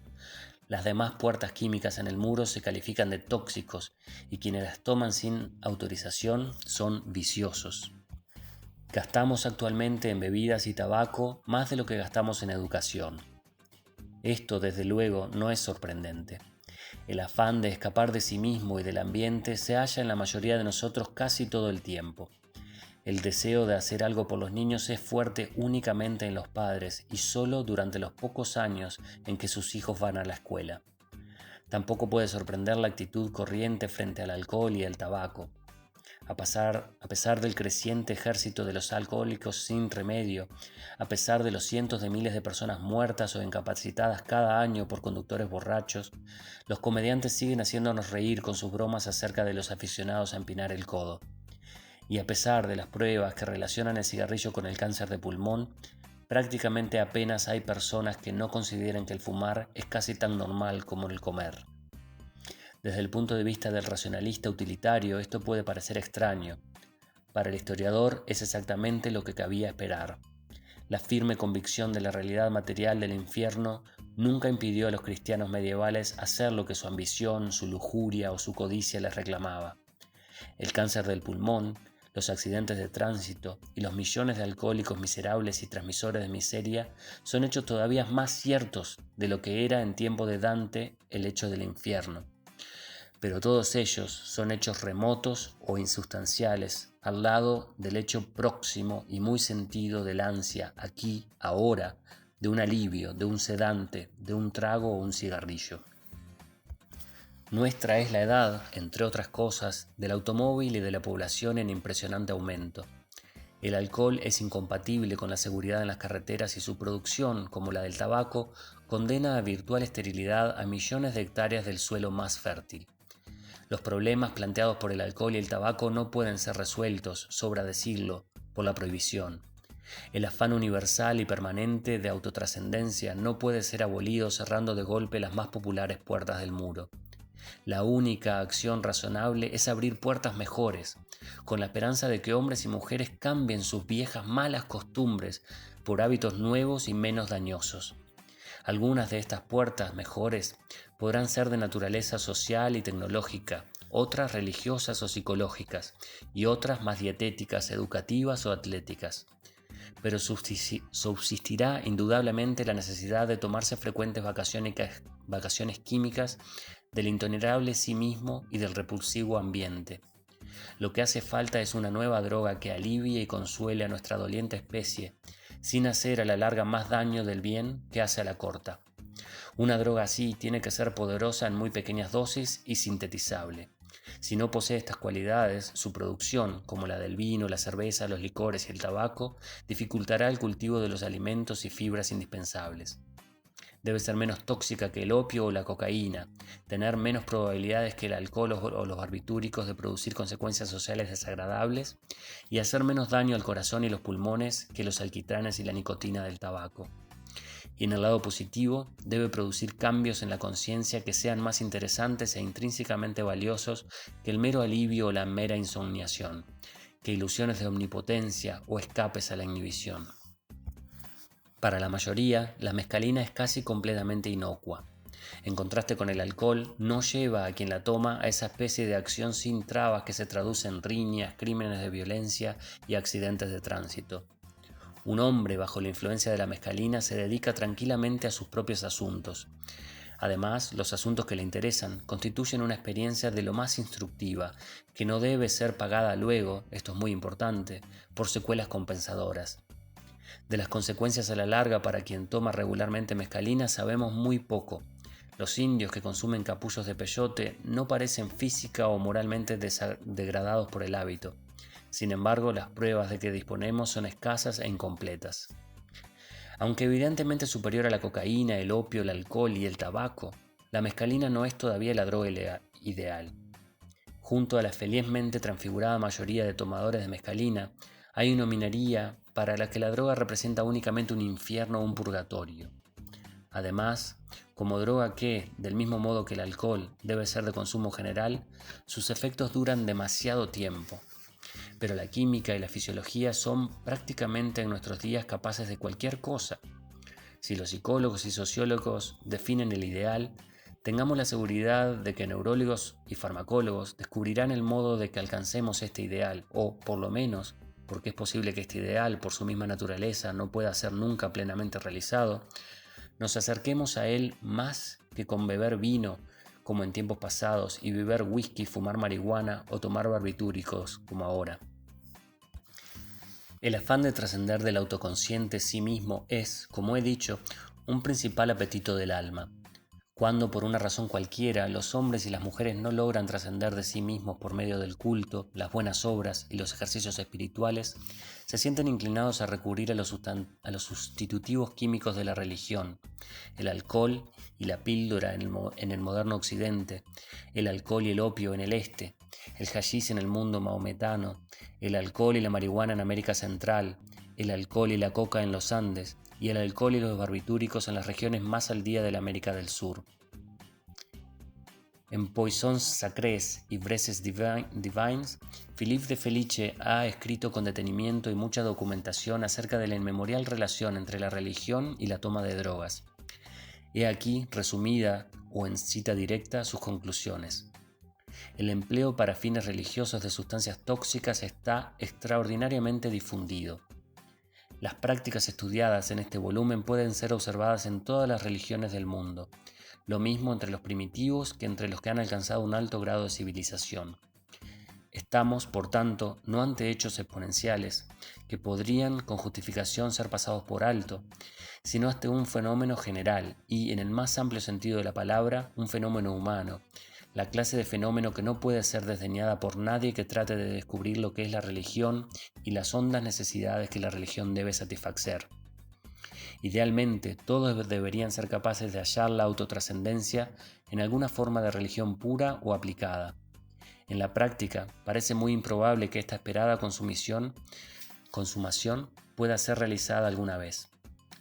Las demás puertas químicas en el muro se califican de tóxicos y quienes las toman sin autorización son viciosos. Gastamos actualmente en bebidas y tabaco más de lo que gastamos en educación. Esto, desde luego, no es sorprendente. El afán de escapar de sí mismo y del ambiente se halla en la mayoría de nosotros casi todo el tiempo. El deseo de hacer algo por los niños es fuerte únicamente en los padres y solo durante los pocos años en que sus hijos van a la escuela. Tampoco puede sorprender la actitud corriente frente al alcohol y el tabaco. A pesar del creciente ejército de los alcohólicos sin remedio, a pesar de los cientos de miles de personas muertas o incapacitadas cada año por conductores borrachos, los comediantes siguen haciéndonos reír con sus bromas acerca de los aficionados a empinar el codo. Y a pesar de las pruebas que relacionan el cigarrillo con el cáncer de pulmón, prácticamente apenas hay personas que no consideren que el fumar es casi tan normal como el comer. Desde el punto de vista del racionalista utilitario, esto puede parecer extraño. Para el historiador es exactamente lo que cabía esperar. La firme convicción de la realidad material del infierno nunca impidió a los cristianos medievales hacer lo que su ambición, su lujuria o su codicia les reclamaba. El cáncer del pulmón, los accidentes de tránsito y los millones de alcohólicos miserables y transmisores de miseria son hechos todavía más ciertos de lo que era en tiempo de Dante el hecho del infierno. Pero todos ellos son hechos remotos o insustanciales al lado del hecho próximo y muy sentido del ansia, aquí, ahora, de un alivio, de un sedante, de un trago o un cigarrillo. Nuestra es la edad, entre otras cosas, del automóvil y de la población en impresionante aumento. El alcohol es incompatible con la seguridad en las carreteras y su producción, como la del tabaco, condena a virtual esterilidad a millones de hectáreas del suelo más fértil. Los problemas planteados por el alcohol y el tabaco no pueden ser resueltos, sobra decirlo, por la prohibición. El afán universal y permanente de autotrascendencia no puede ser abolido cerrando de golpe las más populares puertas del muro. La única acción razonable es abrir puertas mejores, con la esperanza de que hombres y mujeres cambien sus viejas malas costumbres por hábitos nuevos y menos dañosos. Algunas de estas puertas mejores podrán ser de naturaleza social y tecnológica, otras religiosas o psicológicas, y otras más dietéticas, educativas o atléticas. Pero subsistirá indudablemente la necesidad de tomarse frecuentes vacaciones químicas del intolerable sí mismo y del repulsivo ambiente. Lo que hace falta es una nueva droga que alivie y consuele a nuestra doliente especie, sin hacer a la larga más daño del bien que hace a la corta. Una droga así tiene que ser poderosa en muy pequeñas dosis y sintetizable. Si no posee estas cualidades, su producción, como la del vino, la cerveza, los licores y el tabaco, dificultará el cultivo de los alimentos y fibras indispensables. Debe ser menos tóxica que el opio o la cocaína, tener menos probabilidades que el alcohol o los barbitúricos de producir consecuencias sociales desagradables y hacer menos daño al corazón y los pulmones que los alquitranes y la nicotina del tabaco. Y en el lado positivo, debe producir cambios en la conciencia que sean más interesantes e intrínsecamente valiosos que el mero alivio o la mera insomniación, que ilusiones de omnipotencia o escapes a la inhibición. Para la mayoría, la mescalina es casi completamente inocua. En contraste con el alcohol, no lleva a quien la toma a esa especie de acción sin trabas que se traduce en riñas, crímenes de violencia y accidentes de tránsito. Un hombre bajo la influencia de la mescalina se dedica tranquilamente a sus propios asuntos. Además, los asuntos que le interesan constituyen una experiencia de lo más instructiva, que no debe ser pagada luego, esto es muy importante, por secuelas compensadoras. De las consecuencias a la larga para quien toma regularmente mescalina sabemos muy poco. Los indios que consumen capullos de peyote no parecen física o moralmente degradados por el hábito. Sin embargo, las pruebas de que disponemos son escasas e incompletas. Aunque evidentemente superior a la cocaína, el opio, el alcohol y el tabaco, la mescalina no es todavía la droga ideal. Junto a la felizmente transfigurada mayoría de tomadores de mescalina, hay una minoría para la que la droga representa únicamente un infierno o un purgatorio. Además, como droga que, del mismo modo que el alcohol, debe ser de consumo general, sus efectos duran demasiado tiempo. Pero la química y la fisiología son prácticamente en nuestros días capaces de cualquier cosa. Si los psicólogos y sociólogos definen el ideal, tengamos la seguridad de que neurólogos y farmacólogos descubrirán el modo de que alcancemos este ideal, o, por lo menos, porque es posible que este ideal, por su misma naturaleza, no pueda ser nunca plenamente realizado, nos acerquemos a él más que con beber vino, como en tiempos pasados, y beber whisky, fumar marihuana o tomar barbitúricos, como ahora. El afán de trascender del autoconsciente sí mismo es, como he dicho, un principal apetito del alma. Cuando, por una razón cualquiera, los hombres y las mujeres no logran trascender de sí mismos por medio del culto, las buenas obras y los ejercicios espirituales, se sienten inclinados a recurrir a los sustitutivos químicos de la religión, el alcohol y la píldora en el moderno occidente, el alcohol y el opio en el este, el hashish en el mundo maometano, el alcohol y la marihuana en América Central, el alcohol y la coca en los Andes, y el alcohol y los barbitúricos en las regiones más al día de la América del Sur. En Poissons Sacrés y Breces Divines, Philippe de Felice ha escrito con detenimiento y mucha documentación acerca de la inmemorial relación entre la religión y la toma de drogas. He aquí, resumida o en cita directa, sus conclusiones. El empleo para fines religiosos de sustancias tóxicas está extraordinariamente difundido. Las prácticas estudiadas en este volumen pueden ser observadas en todas las religiones del mundo, lo mismo entre los primitivos que entre los que han alcanzado un alto grado de civilización. Estamos, por tanto, no ante hechos exponenciales, que podrían con justificación ser pasados por alto, sino ante un fenómeno general y, en el más amplio sentido de la palabra, un fenómeno humano, la clase de fenómeno que no puede ser desdeñada por nadie que trate de descubrir lo que es la religión y las hondas necesidades que la religión debe satisfacer. Idealmente, todos deberían ser capaces de hallar la autotrascendencia en alguna forma de religión pura o aplicada. En la práctica, parece muy improbable que esta esperada consumación pueda ser realizada alguna vez.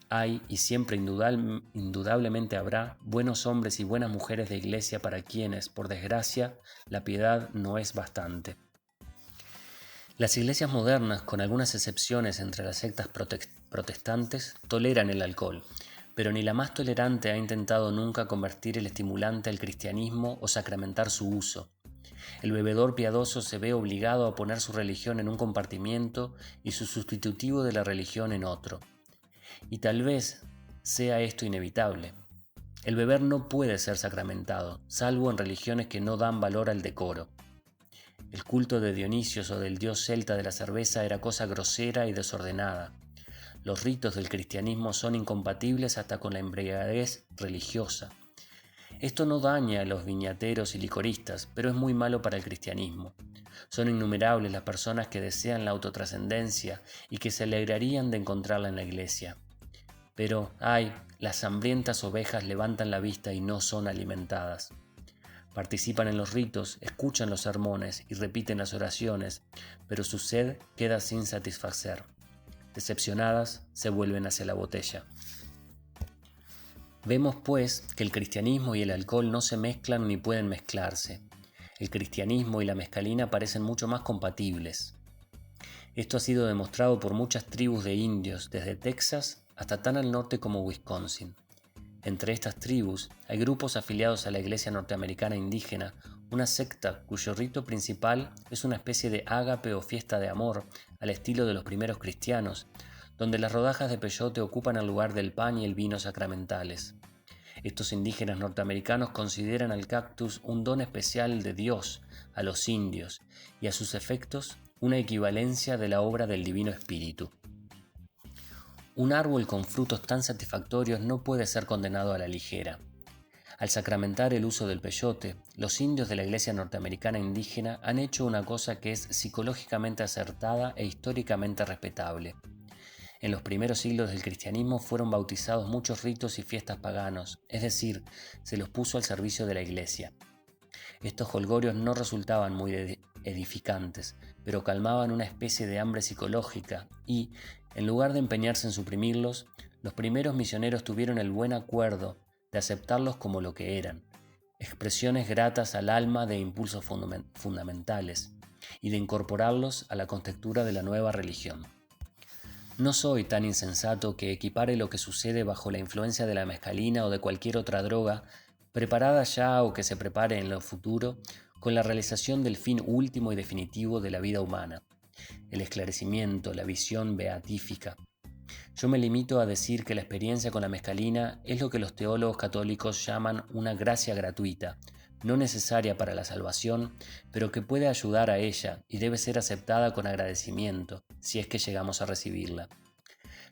Hay, y siempre indudablemente habrá, buenos hombres y buenas mujeres de iglesia para quienes, por desgracia, la piedad no es bastante. Las iglesias modernas, con algunas excepciones entre las sectas protestantes, toleran el alcohol, pero ni la más tolerante ha intentado nunca convertir el estimulante al cristianismo o sacramentar su uso. El bebedor piadoso se ve obligado a poner su religión en un compartimiento y su sustitutivo de la religión en otro. Y tal vez sea esto inevitable. El beber no puede ser sacramentado, salvo en religiones que no dan valor al decoro. El culto de Dionisios o del dios celta de la cerveza era cosa grosera y desordenada. Los ritos del cristianismo son incompatibles hasta con la embriaguez religiosa. Esto no daña a los viñateros y licoristas, pero es muy malo para el cristianismo. Son innumerables las personas que desean la autotrascendencia y que se alegrarían de encontrarla en la iglesia. Pero, ay, las hambrientas ovejas levantan la vista y no son alimentadas. Participan en los ritos, escuchan los sermones y repiten las oraciones, pero su sed queda sin satisfacer. Decepcionadas, se vuelven hacia la botella. Vemos, pues, que el cristianismo y el alcohol no se mezclan ni pueden mezclarse. El cristianismo y la mezcalina parecen mucho más compatibles. Esto ha sido demostrado por muchas tribus de indios, desde Texas hasta tan al norte como Wisconsin. Entre estas tribus hay grupos afiliados a la Iglesia Norteamericana Indígena, una secta cuyo rito principal es una especie de ágape o fiesta de amor al estilo de los primeros cristianos, donde las rodajas de peyote ocupan el lugar del pan y el vino sacramentales. Estos indígenas norteamericanos consideran al cactus un don especial de Dios a los indios y a sus efectos una equivalencia de la obra del Divino Espíritu. Un árbol con frutos tan satisfactorios no puede ser condenado a la ligera. Al sacramentar el uso del peyote, los indios de la Iglesia Norteamericana Indígena han hecho una cosa que es psicológicamente acertada e históricamente respetable. En los primeros siglos del cristianismo fueron bautizados muchos ritos y fiestas paganos, es decir, se los puso al servicio de la Iglesia. Estos jolgorios no resultaban muy edificantes, pero calmaban una especie de hambre psicológica y, en lugar de empeñarse en suprimirlos, los primeros misioneros tuvieron el buen acuerdo de aceptarlos como lo que eran, expresiones gratas al alma de impulsos fundamentales, y de incorporarlos a la contextura de la nueva religión. No soy tan insensato que equipare lo que sucede bajo la influencia de la mescalina o de cualquier otra droga, preparada ya o que se prepare en lo futuro, con la realización del fin último y definitivo de la vida humana, el esclarecimiento, la visión beatífica. Yo me limito a decir que la experiencia con la mescalina es lo que los teólogos católicos llaman una gracia gratuita, no necesaria para la salvación, pero que puede ayudar a ella y debe ser aceptada con agradecimiento, si es que llegamos a recibirla.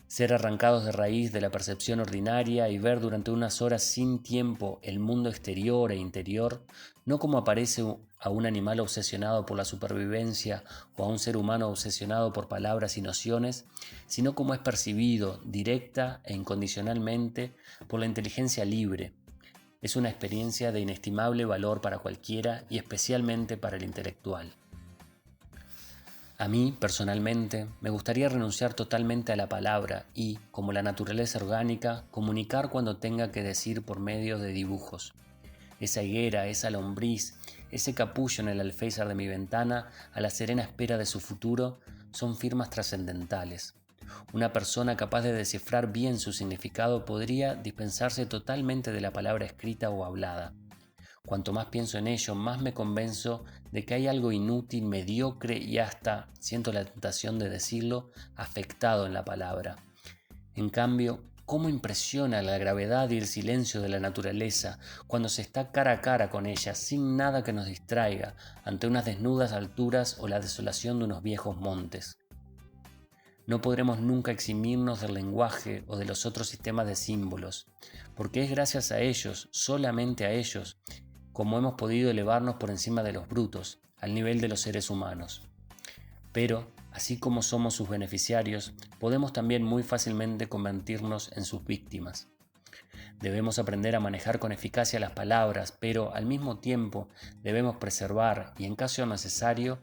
Ser arrancados de raíz de la percepción ordinaria y ver durante unas horas sin tiempo el mundo exterior e interior, no como aparece a un animal obsesionado por la supervivencia o a un ser humano obsesionado por palabras y nociones, sino como es percibido directa e incondicionalmente por la inteligencia libre. Es una experiencia de inestimable valor para cualquiera y especialmente para el intelectual. A mí, personalmente, me gustaría renunciar totalmente a la palabra y, como la naturaleza orgánica, comunicar cuando tenga que decir por medio de dibujos. Esa higuera, esa lombriz, ese capullo en el alféizar de mi ventana, a la serena espera de su futuro, son firmas trascendentales. Una persona capaz de descifrar bien su significado podría dispensarse totalmente de la palabra escrita o hablada. Cuanto más pienso en ello, más me convenzo de que hay algo inútil, mediocre y hasta, siento la tentación de decirlo, afectado en la palabra. En cambio, ¿cómo impresiona la gravedad y el silencio de la naturaleza cuando se está cara a cara con ella, sin nada que nos distraiga, ante unas desnudas alturas o la desolación de unos viejos montes? No podremos nunca eximirnos del lenguaje o de los otros sistemas de símbolos, porque es gracias a ellos, solamente a ellos, como hemos podido elevarnos por encima de los brutos, al nivel de los seres humanos. Pero, así como somos sus beneficiarios, podemos también muy fácilmente convertirnos en sus víctimas. Debemos aprender a manejar con eficacia las palabras, pero al mismo tiempo debemos preservar y, en caso necesario,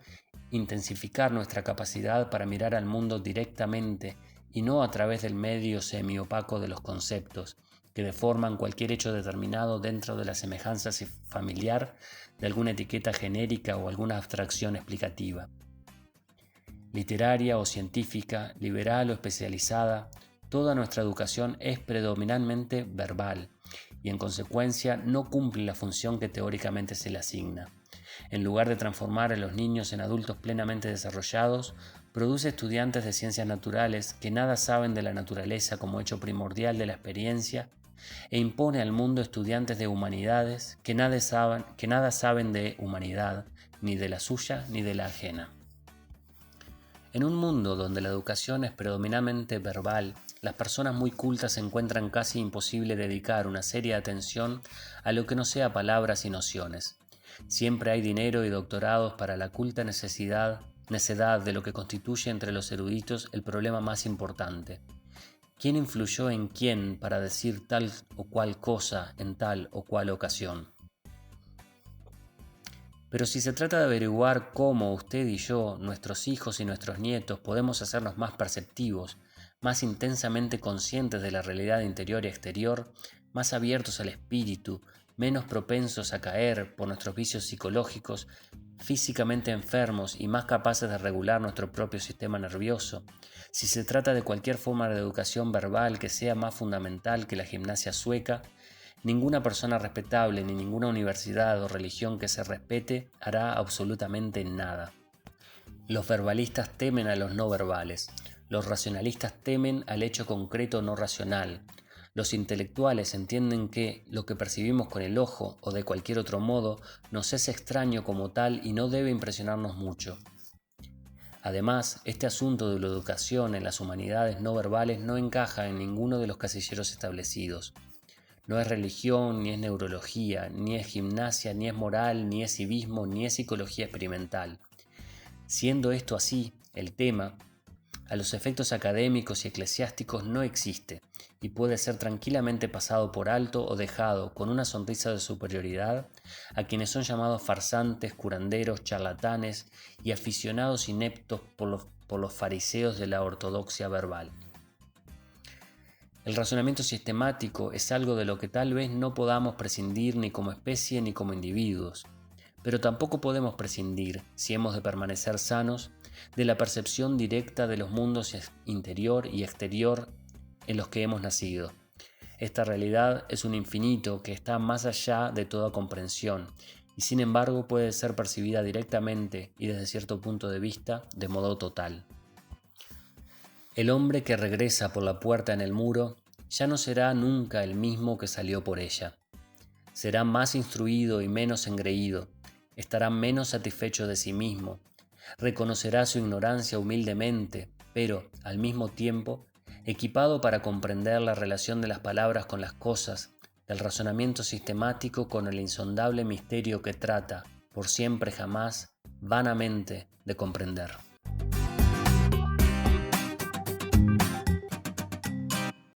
intensificar nuestra capacidad para mirar al mundo directamente y no a través del medio semiopaco de los conceptos, que deforman cualquier hecho determinado dentro de la semejanza familiar de alguna etiqueta genérica o alguna abstracción explicativa. Literaria o científica, liberal o especializada, toda nuestra educación es predominantemente verbal y en consecuencia no cumple la función que teóricamente se le asigna. En lugar de transformar a los niños en adultos plenamente desarrollados, produce estudiantes de ciencias naturales que nada saben de la naturaleza como hecho primordial de la experiencia e impone al mundo estudiantes de humanidades que nada saben de humanidad, ni de la suya ni de la ajena. En un mundo donde la educación es predominantemente verbal, las personas muy cultas encuentran casi imposible dedicar una seria atención a lo que no sea palabras y nociones. Siempre hay dinero y doctorados para la culta necedad de lo que constituye entre los eruditos el problema más importante. ¿Quién influyó en quién para decir tal o cual cosa en tal o cual ocasión? Pero si se trata de averiguar cómo usted y yo, nuestros hijos y nuestros nietos, podemos hacernos más perceptivos, más intensamente conscientes de la realidad interior y exterior, más abiertos al espíritu, menos propensos a caer por nuestros vicios psicológicos, físicamente enfermos y más capaces de regular nuestro propio sistema nervioso, si se trata de cualquier forma de educación verbal que sea más fundamental que la gimnasia sueca, ninguna persona respetable ni ninguna universidad o religión que se respete hará absolutamente nada. Los verbalistas temen a los no verbales, los racionalistas temen al hecho concreto no racional. Los intelectuales entienden que lo que percibimos con el ojo o de cualquier otro modo nos es extraño como tal y no debe impresionarnos mucho. Además, este asunto de la educación en las humanidades no verbales no encaja en ninguno de los casilleros establecidos. No es religión, ni es neurología, ni es gimnasia, ni es moral, ni es civismo, ni es psicología experimental. Siendo esto así, el tema, a los efectos académicos y eclesiásticos no existe y puede ser tranquilamente pasado por alto o dejado con una sonrisa de superioridad a quienes son llamados farsantes, curanderos, charlatanes y aficionados ineptos por los fariseos de la ortodoxia verbal. El razonamiento sistemático es algo de lo que tal vez no podamos prescindir ni como especie ni como individuos, pero tampoco podemos prescindir, si hemos de permanecer sanos, de la percepción directa de los mundos interior y exterior en los que hemos nacido. Esta realidad es un infinito que está más allá de toda comprensión y sin embargo puede ser percibida directamente y desde cierto punto de vista de modo total. El hombre que regresa por la puerta en el muro ya no será nunca el mismo que salió por ella. Será más instruido y menos engreído, estará menos satisfecho de sí mismo, reconocerá su ignorancia humildemente, pero, al mismo tiempo, equipado para comprender la relación de las palabras con las cosas, del razonamiento sistemático con el insondable misterio que trata, por siempre jamás, vanamente, de comprender.